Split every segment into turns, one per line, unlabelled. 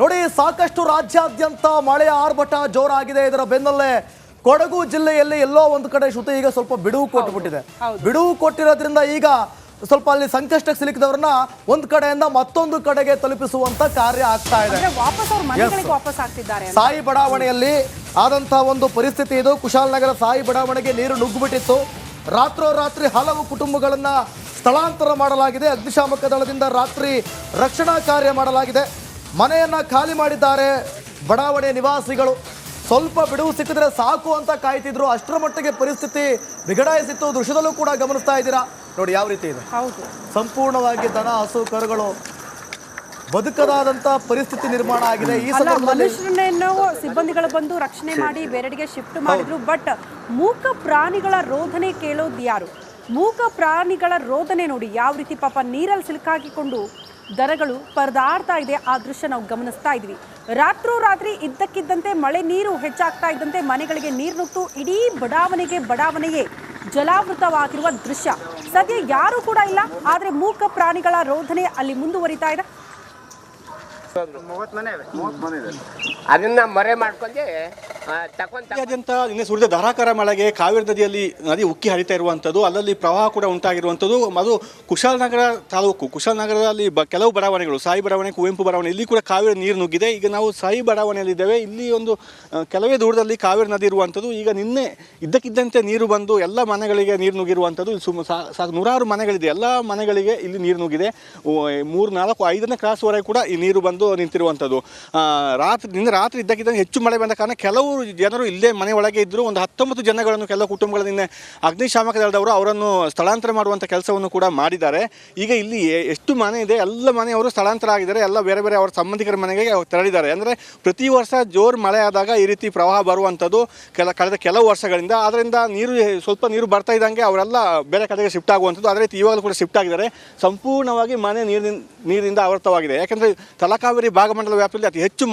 ನೋಡಿ, ಸಾಕಷ್ಟು ರಾಜ್ಯಾದ್ಯಂತ ಮಳೆಯ ಆರ್ಭಟ ಜೋರಾಗಿದೆ. ಇದರ ಬೆನ್ನಲ್ಲೇ ಕೊಡಗು ಜಿಲ್ಲೆಯಲ್ಲಿ ಎಲ್ಲೋ ಒಂದು ಕಡೆ ಶ್ರುತಿ ಈಗ ಸ್ವಲ್ಪ ಬಿಡುವು ಕೊಟ್ಟುಬಿಟ್ಟಿದೆ. ಬಿಡುವು ಕೊಟ್ಟಿರೋದ್ರಿಂದ ಈಗ ಸ್ವಲ್ಪ ಅಲ್ಲಿ ಸಂಕಷ್ಟಕ್ಕೆ ಸಿಲುಕಿದವರನ್ನ ಒಂದು ಕಡೆಯಿಂದ ಮತ್ತೊಂದು ಕಡೆಗೆ ತಲುಪಿಸುವಂತ ಕಾರ್ಯ ಆಗ್ತಾ ಇದೆ. ಸಾಯಿ ಬಡಾವಣೆಯಲ್ಲಿ ಆದಂತ ಒಂದು ಪರಿಸ್ಥಿತಿ ಇದು. ಕುಶಾಲನಗರ ಸಾಯಿ ಬಡಾವಣೆಗೆ ನೀರು ನುಗ್ಗಿಬಿಟ್ಟಿತ್ತು. ರಾತ್ರೋರಾತ್ರಿ ಹಲವು ಕುಟುಂಬಗಳನ್ನ ಸ್ಥಳಾಂತರ ಮಾಡಲಾಗಿದೆ. ಅಗ್ನಿಶಾಮಕ ದಳದಿಂದ ರಾತ್ರಿ ರಕ್ಷಣಾ ಕಾರ್ಯ ಮಾಡಲಾಗಿದೆ. ಮನೆಯನ್ನ ಖಾಲಿ ಮಾಡಿದ್ದಾರೆ ಬಡಾವಣೆ ನಿವಾಸಿಗಳು. ಸ್ವಲ್ಪ ಬಿಡುವು ಸಿಕ್ಕಿದ್ರೆ ಸಾಕು ಅಂತ ಕಾಯ್ತಿದ್ರು. ಅಷ್ಟರ ಮಟ್ಟಿಗೆ ಪರಿಸ್ಥಿತಿ ಬಿಗಡಾಯಿಸಿತ್ತು. ದೃಶ್ಯದಲ್ಲೂ ಕೂಡ ಗಮನಿಸ್ತಾ ಇದ್ದೀರಾ ನೋಡಿ ಯಾವ ರೀತಿ ಇದೆ. ಸಂಪೂರ್ಣವಾಗಿ ದನ ಹಸು ಕರುಗಳು ಬದುಕದಾದಂತ ಪರಿಸ್ಥಿತಿ ನಿರ್ಮಾಣ ಆಗಿದೆ. ಈ
ಮನುಷ್ಯರನ್ನೇನೋ ಸಿಬ್ಬಂದಿಗಳು ಬಂದು ರಕ್ಷಣೆ ಮಾಡಿ ಬೇರೆಡೆಗೆ ಶಿಫ್ಟ್ ಮಾಡಿದ್ರು. ಬಟ್ ಮೂಕ ಪ್ರಾಣಿಗಳ ರೋದನೆ ಕೇಳೋದು ಯಾರು? ಮೂಕ ಪ್ರಾಣಿಗಳ ರೋದನೆ ನೋಡಿ ಯಾವ ರೀತಿ ಪಾಪ ನೀರಲ್ಲಿ ಸಿಲುಕಾಕಿಕೊಂಡು ದನಗಳು ಪರದಾಡ್ತಾ ಇದೆ. ಆ ದೃಶ್ಯ ನಾವು ಗಮನಿಸ್ತಾ ಇದ್ವಿ. ರಾತ್ರೋರಾತ್ರಿ ಇದ್ದಕ್ಕಿದ್ದಂತೆ ಮಳೆ ನೀರು ಹೆಚ್ಚಾಗ್ತಾ ಇದ್ದಂತೆ ಮನೆಗಳಿಗೆ ನೀರು ನುಗ್ತು ಇಡೀ ಬಡಾವಣೆಯೇ ಜಲಾವೃತವಾಗಿರುವ ದೃಶ್ಯ. ಸದ್ಯ ಯಾರು ಕೂಡ ಇಲ್ಲ, ಆದರೆ ಮೂಕ ಪ್ರಾಣಿಗಳ ರೋಧನೆ ಅಲ್ಲಿ ಮುಂದುವರಿತಾ ಇದೆ.
ಅದನ್ನ ಮರೆ ಮಾಡ್ಕೊಂಡೆ
ನಿನ್ನೆ ಸುರಿದ ಧಾರಾಕಾರ ಮಳೆಗೆ ಕಾವೇರಿ ನದಿ ಉಕ್ಕಿ ಹರಿತಾ ಇರುವಂಥದ್ದು, ಅಲ್ಲಲ್ಲಿ ಪ್ರವಾಹ ಕೂಡ ಉಂಟಾಗಿರುವಂಥದ್ದು. ಅದು ಕುಶಾಲನಗರ ತಾಲೂಕು, ಕುಶಾಲನಗರದಲ್ಲಿ ಕೆಲವು ಬಡಾವಣೆಗಳು, ಸಾಯಿ ಬಡಾವಣೆ, ಕುವೆಂಪು ಬಡಾವಣೆ, ಇಲ್ಲಿ ಕೂಡ ಕಾವೇರಿ ನೀರು ನುಗ್ಗಿದೆ. ಈಗ ನಾವು ಸಾಯಿ ಬಡಾವಣೆಯಲ್ಲಿದ್ದೇವೆ. ಇಲ್ಲಿ ಒಂದು ಕೆಲವೇ ದೂರದಲ್ಲಿ ಕಾವೇರಿ ನದಿ ಇರುವಂಥದ್ದು. ಈಗ ನಿನ್ನೆ ಇದ್ದಕ್ಕಿದ್ದಂತೆ ನೀರು ಬಂದು ಎಲ್ಲ ಮನೆಗಳಿಗೆ ನೀರು ನುಗ್ಗಿರುವಂಥದ್ದು. ನೂರಾರು ಮನೆಗಳಿದೆ, ಎಲ್ಲ ಮನೆಗಳಿಗೆ ಇಲ್ಲಿ ನೀರು ನುಗ್ಗಿದೆ. 3, 4, 5ನೇ ಕ್ರಾಸ್ವರೆಗೆ ಕೂಡ ಈ ನೀರು ಬಂದು ನಿಂತಿರುವಂಥದ್ದು. ನಿನ್ನೆ ರಾತ್ರಿ ಇದ್ದಕ್ಕಿದ್ದಂತೆ ಹೆಚ್ಚು ಮಳೆ ಬಂದ ಕಾರಣ ಕೆಲವು ಜನರು ಇಲ್ಲೇ ಮನೆ ಒಳಗೆ ಇದ್ದರು. ಒಂದು 19 ಜನಗಳನ್ನು ಕೆಲವು ಕುಟುಂಬಗಳ ನಿನ್ನೆ ಅಗ್ನಿಶಾಮಕ ದಳದವರು ಅವರನ್ನು ಸ್ಥಳಾಂತರ ಮಾಡುವಂಥ ಕೆಲಸವನ್ನು ಕೂಡ ಮಾಡಿದ್ದಾರೆ. ಈಗ ಇಲ್ಲಿ ಎಷ್ಟು ಮನೆ ಇದೆ ಎಲ್ಲ ಮನೆಯವರು ಸ್ಥಳಾಂತರ ಆಗಿದ್ದಾರೆ. ಎಲ್ಲ ಬೇರೆ ಬೇರೆ ಅವರ ಸಂಬಂಧಿಕರ ಮನೆಗೆ ತೆರಳಿದ್ದಾರೆ. ಅಂದರೆ ಪ್ರತಿ ವರ್ಷ ಜೋರು ಮಳೆ ಆದಾಗ ಈ ರೀತಿ ಪ್ರವಾಹ ಬರುವಂಥದ್ದು ಕಳೆದ ಕೆಲವು ವರ್ಷಗಳಿಂದ. ಅದರಿಂದ ಸ್ವಲ್ಪ ನೀರು ಬರ್ತಾ ಇದ್ದಂಗೆ ಅವರೆಲ್ಲ ಬೇರೆ ಕಡೆಗೆ ಶಿಫ್ಟ್ ಆಗುವಂಥದ್ದು. ಅದೇ ರೀತಿ ಇವಾಗಲೂ ಕೂಡ ಶಿಫ್ಟ್ ಆಗಿದ್ದಾರೆ. ಸಂಪೂರ್ಣವಾಗಿ ಮನೆ ನೀರಿನಿಂದ ಆವೃತವಾಗಿದೆ. ಯಾಕೆಂದರೆ ತಲಕಾವೇರಿ ಭಾಗಮಂಡಲ ವ್ಯಾಪ್ತಿಯಲ್ಲಿ ಅತಿ ಹೆಚ್ಚು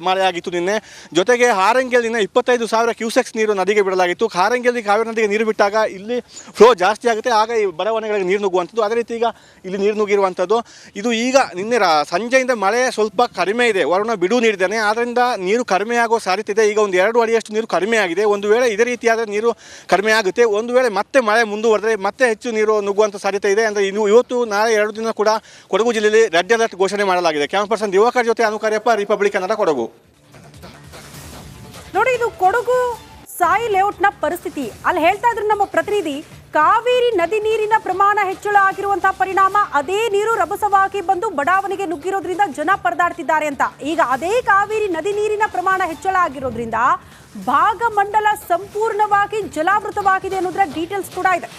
ಮಳೆ ಆಗಿತ್ತು ನಿನ್ನೆ. ಜೊತೆಗೆ ಹಾರಂಗಿಯಲ್ಲಿ 25,000 ಕ್ಯೂಸೆಕ್ಸ್ ನೀರು ನದಿಗೆ ಬಿಡಲಾಗಿತ್ತು. ಹಾರಂಗಿಯಲ್ಲಿ ಕಾವೇರಿ ನದಿಗೆ ನೀರು ಬಿಟ್ಟಾಗ ಇಲ್ಲಿ ಫ್ಲೋ ಜಾಸ್ತಿ ಆಗುತ್ತೆ, ಆಗ ಈ ಬಡಾವಣೆಗಳಿಗೆ ನೀರು ನುಗ್ಗುವಂಥದ್ದು. ಅದೇ ರೀತಿ ಈಗ ಇಲ್ಲಿ ನೀರು ನುಗ್ಗಿರುವಂಥದ್ದು. ಇದು ಈಗ ನಿನ್ನೆ ಸಂಜೆಯಿಂದ ಮಳೆ ಸ್ವಲ್ಪ ಕಡಿಮೆ ಇದೆ. ವರುಣ ಬಿಡುವು ನೀಡಿದ್ದಾನೆ, ಆದ್ದರಿಂದ ನೀರು ಕಡಿಮೆಯಾಗುವ ಸಾಧ್ಯತೆ ಇದೆ. ಈಗ ಒಂದು 2 ಅಡಿಯಷ್ಟು ನೀರು ಕಡಿಮೆ ಆಗಿದೆ. ಒಂದು ವೇಳೆ ಇದೇ ರೀತಿಯಾದರೆ ನೀರು ಕಡಿಮೆ ಆಗುತ್ತೆ. ಒಂದು ವೇಳೆ ಮತ್ತೆ ಮಳೆ ಮುಂದುವರೆದರೆ ಮತ್ತೆ ಹೆಚ್ಚು ನೀರು ನುಗ್ಗುವಂಥ ಸಾಧ್ಯತೆ ಇದೆ. ಅಂದರೆ ಇವತ್ತು ನಾಳೆ 2 ದಿನ ಕೂಡ ಕೊಡಗು ಜಿಲ್ಲೆಯಲ್ಲಿ ರೆಡ್ ಅಲರ್ಟ್ ಘೋಷಣೆ ಮಾಡಲಾಗಿದೆ. ಕ್ಯಾಮರಾ ಪರ್ಸನ್ ದಿವಾಕರ್ ಜೊತೆ ಅನುಕಾರ್ಯಪ್ಪ, ರಿಪಬ್ಲಿಕ್ ಕನ್ನಡ, ಕೊಡಗು.
ನೋಡಿ, ಇದು ಕೊಡಗು ಸಾಯಿ ಲೇಔಟ್ನ ಪರಿಸ್ಥಿತಿ. ಅಲ್ಲಿ ಹೇಳ್ತಾ ಇದ್ರು ನಮ್ಮ ಪ್ರತಿನಿಧಿ, ಕಾವೇರಿ ನದಿ ನೀರಿನ ಪ್ರಮಾಣ ಹೆಚ್ಚಳ ಆಗಿರುವಂತಹ ಪರಿಣಾಮ ಅದೇ ನೀರು ರಭಸವಾಗಿ ಬಂದು ಬಡಾವಣೆಗೆ ನುಗ್ಗಿರೋದ್ರಿಂದ ಜನ ಪರದಾಡ್ತಿದ್ದಾರೆ ಅಂತ. ಈಗ ಅದೇ ಕಾವೇರಿ ನದಿ ನೀರಿನ ಪ್ರಮಾಣ ಹೆಚ್ಚಳ ಆಗಿರೋದ್ರಿಂದ ಭಾಗಮಂಡಲ ಸಂಪೂರ್ಣವಾಗಿ ಜಲಾವೃತವಾಗಿದೆ ಅನ್ನೋದ್ರ ಡೀಟೇಲ್ಸ್ ಕೂಡ ಇದೆ.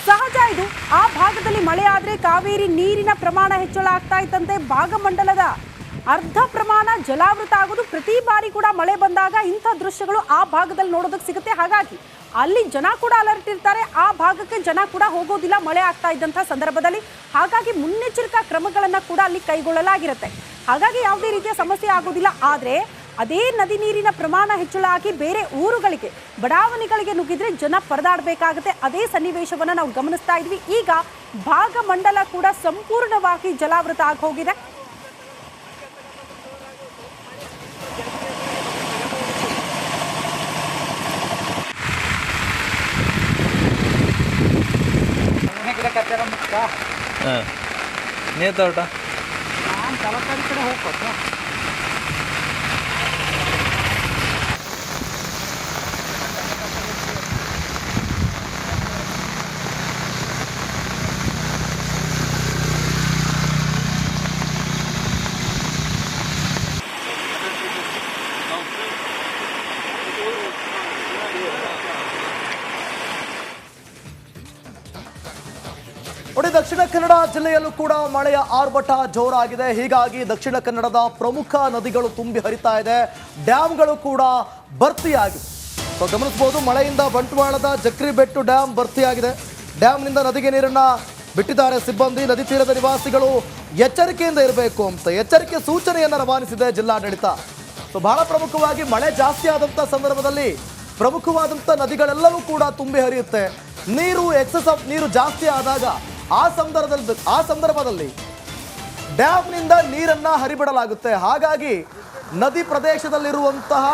ಸಹಜ ಇದು. ಆ ಭಾಗದಲ್ಲಿ ಮಳೆ ಆದರೆ ಕಾವೇರಿ ನೀರಿನ ಪ್ರಮಾಣ ಹೆಚ್ಚಳ ಆಗ್ತಾ ಇತ್ತಂತೆ. ಭಾಗಮಂಡಲದ ಅರ್ಧ ಪ್ರಮಾಣ ಜಲಾವೃತ ಆಗೋದು ಪ್ರತಿ ಬಾರಿ ಕೂಡ ಮಳೆ ಬಂದಾಗ ಇಂಥ ದೃಶ್ಯಗಳು ಆ ಭಾಗದಲ್ಲಿ ನೋಡೋದಕ್ಕೆ ಸಿಗುತ್ತೆ. ಹಾಗಾಗಿ ಅಲ್ಲಿ ಜನ ಕೂಡ ಅಲರ್ಟ್ ಇರ್ತಾರೆ. ಆ ಭಾಗಕ್ಕೆ ಜನ ಕೂಡ ಹೋಗೋದಿಲ್ಲ ಮಳೆ ಆಗ್ತಾ ಇದ್ದಂಥ ಸಂದರ್ಭದಲ್ಲಿ. ಹಾಗಾಗಿ ಮುನ್ನೆಚ್ಚರಿಕಾ ಕ್ರಮಗಳನ್ನು ಕೂಡ ಅಲ್ಲಿ ಕೈಗೊಳ್ಳಲಾಗಿರುತ್ತೆ. ಹಾಗಾಗಿ ಯಾವುದೇ ರೀತಿಯ ಸಮಸ್ಯೆ ಆಗೋದಿಲ್ಲ. ಆದರೆ ಅದೇ ನದಿ ನೀರಿನ ಪ್ರಮಾಣ ಹೆಚ್ಚಳ ಆಗಿ ಬೇರೆ ಊರುಗಳಿಗೆ, ಬಡಾವಣೆಗಳಿಗೆ ನುಗ್ಗಿದ್ರೆ ಜನ ಪರದಾಡಬೇಕಾಗುತ್ತೆ. ಅದೇ ಸನ್ನಿವೇಶವನ್ನು ನಾವು ಗಮನಿಸ್ತಾ ಇದ್ವಿ. ಈಗ ಭಾಗಮಂಡಲ ಕೂಡ ಸಂಪೂರ್ಣವಾಗಿ ಜಲಾವೃತ ಆಗಿ ಹೋಗಿದೆ.
ನೇತೋಟ
ನಾನು ತಲಕಾರಿ ಕಡೆ ಹೋಗ್ಬೇಕು.
ನೋಡಿ, ದಕ್ಷಿಣ ಕನ್ನಡ ಜಿಲ್ಲೆಯಲ್ಲೂ ಕೂಡ ಮಳೆಯ ಆರ್ಭಟ ಜೋರಾಗಿದೆ. ಹೀಗಾಗಿ ದಕ್ಷಿಣ ಕನ್ನಡದ ಪ್ರಮುಖ ನದಿಗಳು ತುಂಬಿ ಹರಿತಾ ಇದೆ. ಡ್ಯಾಮ್ಗಳು ಕೂಡ ಭರ್ತಿಯಾಗಿದೆ. ಸೊ ಗಮನಿಸಬಹುದು, ಮಳೆಯಿಂದ ಬಂಟ್ವಾಳದ ಜಕ್ರಿಬೆಟ್ಟು ಡ್ಯಾಮ್ ಭರ್ತಿಯಾಗಿದೆ. ಡ್ಯಾಮ್ನಿಂದ ನದಿಗೆ ನೀರನ್ನ ಬಿಟ್ಟಿದ್ದಾರೆ ಸಿಬ್ಬಂದಿ. ನದಿ ತೀರದ ನಿವಾಸಿಗಳು ಎಚ್ಚರಿಕೆಯಿಂದ ಇರಬೇಕು ಅಂತ ಎಚ್ಚರಿಕೆ ಸೂಚನೆಯನ್ನು ರವಾನಿಸಿದೆ ಜಿಲ್ಲಾಡಳಿತ. ಸೊ ಬಹಳ ಪ್ರಮುಖವಾಗಿ ಮಳೆ ಜಾಸ್ತಿ ಆದಂಥ ಸಂದರ್ಭದಲ್ಲಿ ಪ್ರಮುಖವಾದಂಥ ನದಿಗಳೆಲ್ಲವೂ ಕೂಡ ತುಂಬಿ ಹರಿಯುತ್ತೆ. ನೀರು ಜಾಸ್ತಿ ಆದಾಗ ಆ ಸಂದರ್ಭದಲ್ಲಿ ಡ್ಯಾಮ್ನಿಂದ ನೀರನ್ನ ಹರಿಬಿಡಲಾಗುತ್ತೆ. ಹಾಗಾಗಿ ನದಿ ಪ್ರದೇಶದಲ್ಲಿರುವಂತಹ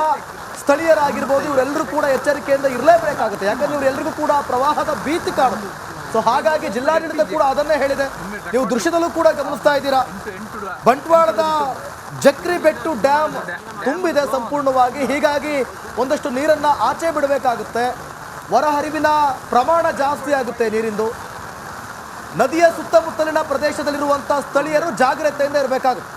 ಸ್ಥಳೀಯರಾಗಿರ್ಬೋದು, ಇವರೆಲ್ಲರೂ ಕೂಡ ಎಚ್ಚರಿಕೆಯಿಂದ ಇರಲೇಬೇಕಾಗುತ್ತೆ. ಯಾಕಂದ್ರೆ ಇವರೆಲ್ಲರಿಗೂ ಕೂಡ ಪ್ರವಾಹದ ಭೀತಿ ಕಾಣುತ್ತೆ. ಸೊ ಹಾಗಾಗಿ ಜಿಲ್ಲಾಡಳಿತ ಕೂಡ ಅದನ್ನೇ ಹೇಳಿದೆ. ನೀವು ದೃಶ್ಯದಲ್ಲೂ ಕೂಡ ಗಮನಿಸ್ತಾ ಇದ್ದೀರಾ, ಬಂಟ್ವಾಳದ ಜಕ್ರಿಬೆಟ್ಟು ಡ್ಯಾಮ್ ತುಂಬಿದೆ ಸಂಪೂರ್ಣವಾಗಿ. ಹೀಗಾಗಿ ಒಂದಷ್ಟು ನೀರನ್ನ ಆಚೆ ಬಿಡಬೇಕಾಗುತ್ತೆ. ಹೊರಹರಿವಿನ ಪ್ರಮಾಣ ಜಾಸ್ತಿ ಆಗುತ್ತೆ ನೀರಿಂದು. ನದಿಯ ಸುತ್ತಮುತ್ತಲಿನ ಪ್ರದೇಶದಲ್ಲಿರುವಂತಹ ಸ್ಥಳೀಯರು ಜಾಗ್ರತೆಯಿಂದ ಇರಬೇಕಾಗುತ್ತೆ.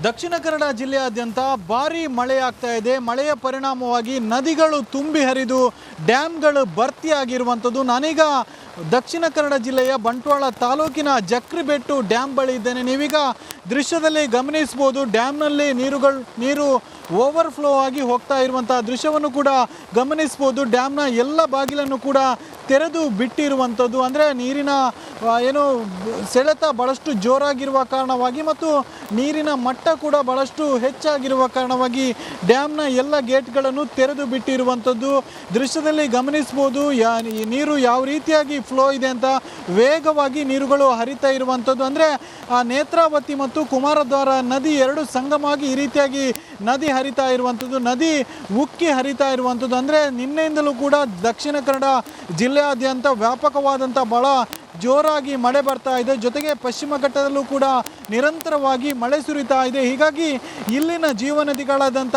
ದಕ್ಷಿಣ ಕನ್ನಡ ಜಿಲ್ಲೆಯಾದ್ಯಂತ ಭಾರೀ ಮಳೆಯಾಗ್ತಾ ಇದೆ. ಮಳೆಯ ಪರಿಣಾಮವಾಗಿ ನದಿಗಳು ತುಂಬಿ ಹರಿದು ಡ್ಯಾಮ್ಗಳು ಭರ್ತಿಯಾಗಿರುವಂಥದ್ದು. ನಾನೀಗ ದಕ್ಷಿಣ ಕನ್ನಡ ಜಿಲ್ಲೆಯ ಬಂಟ್ವಾಳ ತಾಲೂಕಿನ ಜಕ್ರಿಬೆಟ್ಟು ಡ್ಯಾಮ್ ಬಳಿ ಇದ್ದೇನೆ. ನೀವೀಗ ದೃಶ್ಯದಲ್ಲಿ ಗಮನಿಸ್ಬೋದು, ಡ್ಯಾಮ್ನಲ್ಲಿ ನೀರು ಓವರ್ಫ್ಲೋ ಆಗಿ ಹೋಗ್ತಾ ಇರುವಂಥ ದೃಶ್ಯವನ್ನು ಕೂಡ ಗಮನಿಸ್ಬೋದು. ಡ್ಯಾಮ್ನ ಎಲ್ಲ ಬಾಗಿಲನ್ನು ಕೂಡ ತೆರೆದು ಬಿಟ್ಟಿರುವಂಥದ್ದು. ಅಂದರೆ ನೀರಿನ ಸೆಳೆತ ಭಾಳಷ್ಟು ಜೋರಾಗಿರುವ ಕಾರಣವಾಗಿ ಮತ್ತು ನೀರಿನ ಮಟ್ಟ ಕೂಡ ಭಾಳಷ್ಟು ಹೆಚ್ಚಾಗಿರುವ ಕಾರಣವಾಗಿ ಡ್ಯಾಮ್ನ ಎಲ್ಲ ಗೇಟ್ಗಳನ್ನು ತೆರೆದು ಬಿಟ್ಟಿರುವಂಥದ್ದು ದೃಶ್ಯದಲ್ಲಿ ಗಮನಿಸ್ಬೋದು. ನೀರು ಯಾವ ರೀತಿಯಾಗಿ ಫ್ಲೋ ಇದೆ ಅಂತ ವೇಗವಾಗಿ ನೀರುಗಳು ಹರಿತಾ ಇರುವಂಥದ್ದು. ಅಂದರೆ ನೇತ್ರಾವತಿ ಮತ್ತು ಕುಮಾರಧಾರ ನದಿ ಎರಡು ಸಂಗಮವಾಗಿ ಈ ರೀತಿಯಾಗಿ ನದಿ ಹರಿತಾ ಇರುವಂಥದ್ದು, ನದಿ ಉಕ್ಕಿ ಹರಿತಾ ಇರುವಂಥದ್ದು. ಅಂದರೆ ನಿನ್ನೆಯಿಂದಲೂ ಕೂಡ ದಕ್ಷಿಣ ಕನ್ನಡ ಜಿಲ್ಲೆಯಾದ್ಯಂತ ವ್ಯಾಪಕವಾದಂಥ ಭಾಳ ಜೋರಾಗಿ ಮಳೆ ಬರ್ತಾ ಇದೆ. ಜೊತೆಗೆ ಪಶ್ಚಿಮ ಘಟ್ಟದಲ್ಲೂ ಕೂಡ ನಿರಂತರವಾಗಿ ಮಳೆ ಸುರಿತಾ ಇದೆ. ಹೀಗಾಗಿ ಇಲ್ಲಿನ ಜೀವನದಿಗಳಾದಂಥ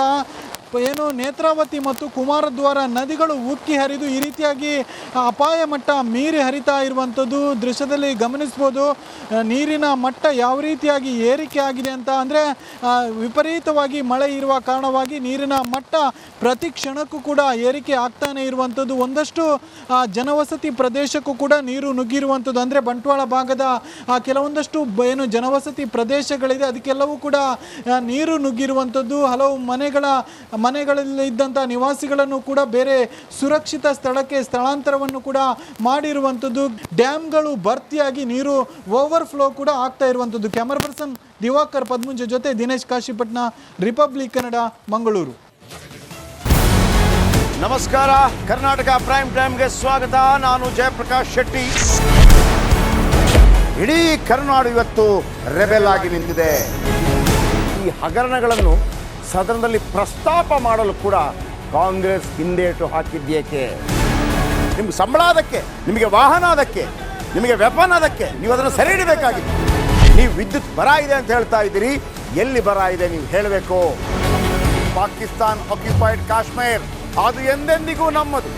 ನೇತ್ರಾವತಿ ಮತ್ತು ಕುಮಾರದ್ವಾರ ನದಿಗಳು ಉಕ್ಕಿ ಹರಿದು ಈ ರೀತಿಯಾಗಿ ಅಪಾಯ ಮಟ್ಟ ಮೀರಿ ಹರಿತಾ ಇರುವಂಥದ್ದು ದೃಶ್ಯದಲ್ಲಿ ಗಮನಿಸ್ಬೋದು. ನೀರಿನ ಮಟ್ಟ ಯಾವ ರೀತಿಯಾಗಿ ಏರಿಕೆ ಆಗಿದೆ ಅಂತ ಅಂದರೆ ವಿಪರೀತವಾಗಿ ಮಳೆ ಇರುವ ಕಾರಣವಾಗಿ ನೀರಿನ ಮಟ್ಟ ಪ್ರತಿ ಕ್ಷಣಕ್ಕೂ ಕೂಡ ಏರಿಕೆ ಆಗ್ತಾನೆ ಇರುವಂಥದ್ದು. ಒಂದಷ್ಟು ಜನವಸತಿ ಪ್ರದೇಶಕ್ಕೂ ಕೂಡ ನೀರು ನುಗ್ಗಿರುವಂಥದ್ದು. ಅಂದರೆ ಬಂಟ್ವಾಳ ಭಾಗದ ಕೆಲವೊಂದಷ್ಟು ಜನವಸತಿ ಪ್ರದೇಶಗಳಿದೆ, ಅದಕ್ಕೆಲ್ಲವೂ ಕೂಡ ನೀರು ನುಗ್ಗಿರುವಂಥದ್ದು. ಹಲವು ಮನೆಗಳಲ್ಲಿ ಇದ್ದಂಥ ನಿವಾಸಿಗಳನ್ನು ಕೂಡ ಬೇರೆ ಸುರಕ್ಷಿತ ಸ್ಥಳಕ್ಕೆ ಸ್ಥಳಾಂತರವನ್ನು ಕೂಡ ಮಾಡಿರುವಂಥದ್ದು. ಡ್ಯಾಮ್ಗಳು ಭರ್ತಿಯಾಗಿ ನೀರು ಓವರ್ಫ್ಲೋ ಕೂಡ ಆಗ್ತಾ ಇರುವಂಥದ್ದು. ಕ್ಯಾಮರಾ ಪರ್ಸನ್ ದಿವಾಕರ್ ಪದ್ಮುಂಜ ಜೊತೆ ದಿನೇಶ್ ಕಾಶಿಪಟ್ನ, ರಿಪಬ್ಲಿಕ್ ಕನ್ನಡ, ಮಂಗಳೂರು.
ನಮಸ್ಕಾರ, ಕರ್ನಾಟಕ ಪ್ರೈಮ್ ಟೈಮ್ಗೆ ಸ್ವಾಗತ. ನಾನು ಜಯಪ್ರಕಾಶ್ ಶೆಟ್ಟಿ. ಇಡೀ ಕರ್ನಾಡು ಇವತ್ತು ರೆಬೆಲ್ ಆಗಿ ನಿಂತಿದೆ. ಈ ಹಗರಣಗಳನ್ನು ಸದನದಲ್ಲಿ ಪ್ರಸ್ತಾಪ ಮಾಡಲು ಕೂಡ ಕಾಂಗ್ರೆಸ್ ಹಿಂದೇಟು ಹಾಕಿದ್ದೇಕೆ? ನಿಮ್ಗೆ ಸಂಬಳ ಅದಕ್ಕೆ, ನಿಮಗೆ ವಾಹನ ಅದಕ್ಕೆ, ನಿಮಗೆ ವೆಪನ್ ಅದಕ್ಕೆ, ನೀವು ಅದನ್ನು ಸೆರೆ ಹಿಡಿಬೇಕಾಗಿತ್ತು. ನೀವು ವಿದ್ಯುತ್ ಬರ ಇದೆ ಅಂತ ಹೇಳ್ತಾ ಇದ್ದೀರಿ, ಎಲ್ಲಿ ಬರ ಇದೆ ನೀವು ಹೇಳಬೇಕು. ಪಾಕಿಸ್ತಾನ್ ಆಕ್ಯುಪೈಡ್ ಕಾಶ್ಮೀರ್ ಅದು ಎಂದೆಂದಿಗೂ ನಮ್ಮದು.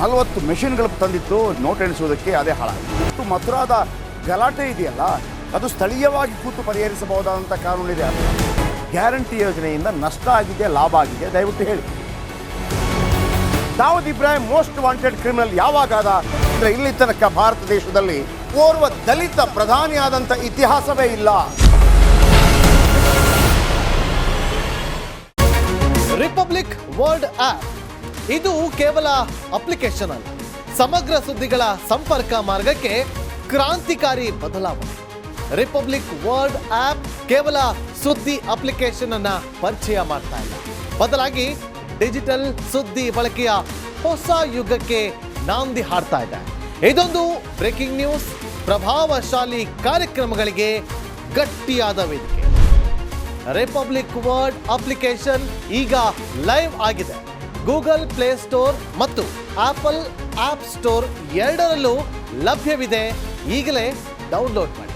40 ಮೆಷಿನ್ಗಳು ತಂದಿತ್ತು ನೋಟ್ ಎಣಿಸುವುದಕ್ಕೆ, ಅದೇ ಹಾಳಾಯಿತು. ಮಥುರಾದ ಗಲಾಟೆ ಇದೆಯಲ್ಲ, ಅದು ಸ್ಥಳೀಯವಾಗಿ ಕೂತು ಪರಿಹರಿಸಬಹುದಾದಂಥ ಕಾನೂನಿದೆ. ಗ್ಯಾರಂಟಿ ಯೋಜನೆಯಿಂದ ನಷ್ಟ ಆಗಿದೆ, ಲಾಭ ಆಗಿದೆ, ದಯವಿಟ್ಟು ಹೇಳಿ. Dawood Ibrahim most wanted criminal ಯಾವಾಗಾದ ಅಂದರೆ ಇಲ್ಲಿ ತನಕ ಭಾರತ ದೇಶದಲ್ಲಿ ಓರ್ವ ದಲಿತ ಪ್ರಧಾನಿಯಾದಂಥ ಇತಿಹಾಸವೇ ಇಲ್ಲ.
ರಿಪಬ್ಲಿಕ್ ವರ್ಲ್ಡ್ ಆಪ್ ಇದು ಕೇವಲ ಅಪ್ಲಿಕೇಶನ್ ಅಲ್ಲ, ಸಮಗ್ರ ಸುದ್ದಿಗಳ ಸಂಪರ್ಕ ಮಾರ್ಗಕ್ಕೆ ಕ್ರಾಂತಿಕಾರಿ ಬದಲಾವಣೆ. ರಿಪಬ್ಲಿಕ್ ವರ್ಲ್ಡ್ ಆಪ್ ಕೇವಲ ಸುದ್ದಿ ಅಪ್ಲಿಕೇಶನ್ ಅನ್ನ ಪರಿಚಯ ಮಾಡ್ತಾ ಇಲ್ಲ, ಬದಲಾಗಿ ಡಿಜಿಟಲ್ ಸುದ್ದಿ ಬಳಕೆಯ ಹೊಸ ಯುಗಕ್ಕೆ ನಾಂದಿ ಹಾಡ್ತಾ ಇದೆ. ಇದೊಂದು ಬ್ರೇಕಿಂಗ್ ನ್ಯೂಸ್, ಪ್ರಭಾವಶಾಲಿ ಕಾರ್ಯಕ್ರಮಗಳಿಗೆ ಗಟ್ಟಿಯಾದ ವೇದಿಕೆ. ರಿಪಬ್ಲಿಕ್ ವರ್ಲ್ಡ್ ಅಪ್ಲಿಕೇಶನ್ ಈಗ ಲೈವ್ ಆಗಿದೆ. ಗೂಗಲ್ ಪ್ಲೇ ಸ್ಟೋರ್ ಮತ್ತು ಆಪಲ್ ಆಪ್ ಸ್ಟೋರ್ ಎರಡರಲ್ಲೂ ಲಭ್ಯವಿದೆ. ಈಗಲೇ ಡೌನ್ಲೋಡ್ ಮಾಡಿ.